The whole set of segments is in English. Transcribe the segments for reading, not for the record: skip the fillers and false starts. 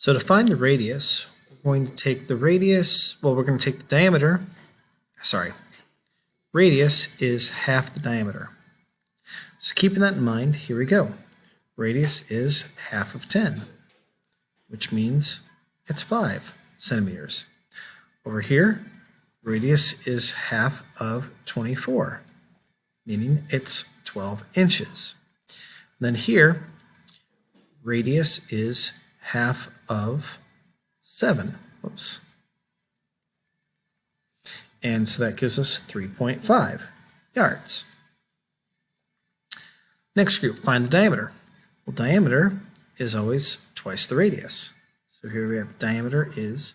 So to find the radius, we're going to take the radius, well, we're going to take the diameter, radius is half the diameter. So keeping that in mind, here we go. Radius is half of 10, which means it's 5 centimeters. Over here, radius is half of 24, meaning it's 12 inches. And then here, radius is half of 7. Whoops. And so that gives us 3.5 yards. Next group, find the diameter. Well, diameter is always twice the radius. So here we have diameter is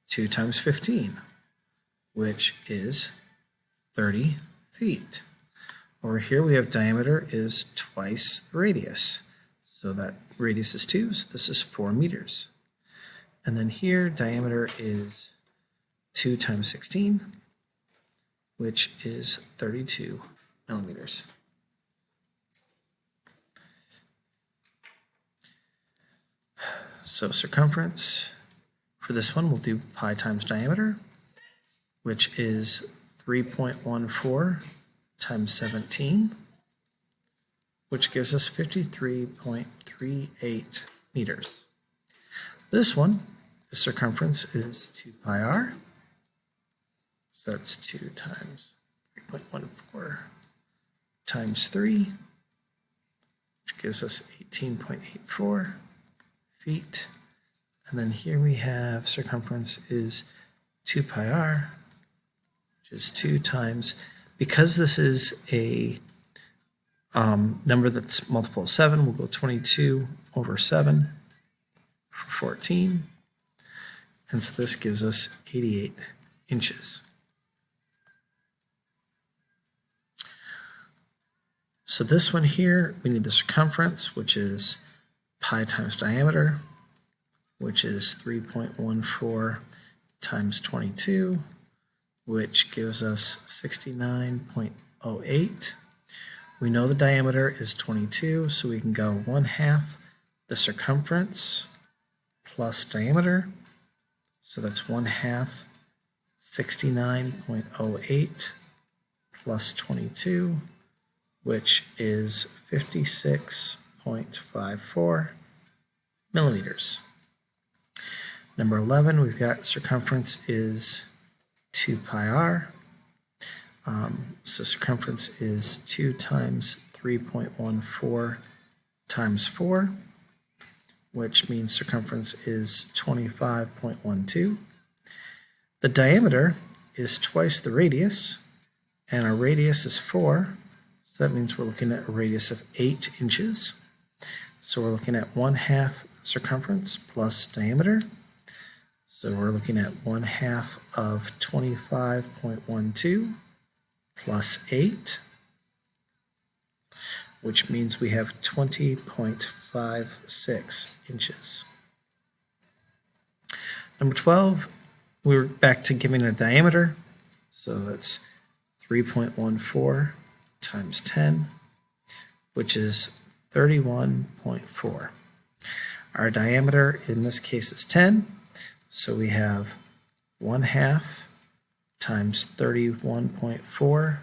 2 times 15, which is 30 feet. Over here we have diameter is twice the radius. So that radius is 2, so this is 4 meters. And then here diameter is 2 times 16, which is 32 millimeters. So circumference, for this one we'll do pi times diameter, which is 3.14 times 17, which gives us 53.38 meters. This one, the circumference is 2 pi r, so that's 2 times 3.14 times 3, which gives us 18.84 feet. And then here we have circumference is 2 pi r, which is 2 times, because this is a number that's multiple of 7, we'll go 22 over 7 for 14. And so this gives us 88 inches. So this one here, we need the circumference, which is pi times diameter, which is 3.14 times 22, which gives us 69.08. We know the diameter is 22, so we can go 1/2 the circumference plus diameter. So that's 1/2 69.08 plus 22, which is 56.54 millimeters. Number 11, we've got circumference is 2 pi r. So circumference is 2 times 3.14 times 4, which means circumference is 25.12. The diameter is twice the radius, and our radius is 4, so that means we're looking at a radius of 8 inches. So we're looking at 1/2 circumference plus diameter. So we're looking at 1/2 of 25.12 plus 8, which means we have 20.56 inches. Number 12, we're back to giving a diameter. So that's 3.14 times 10, which is 31.4. Our diameter in this case is 10, so we have 1/2 times 31.4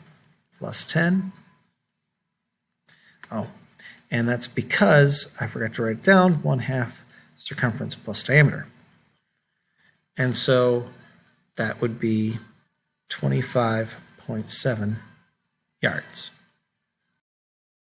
plus 10. Oh, and that's because I forgot to write it down, 1/2 circumference plus diameter. And so that would be 25.7 yards.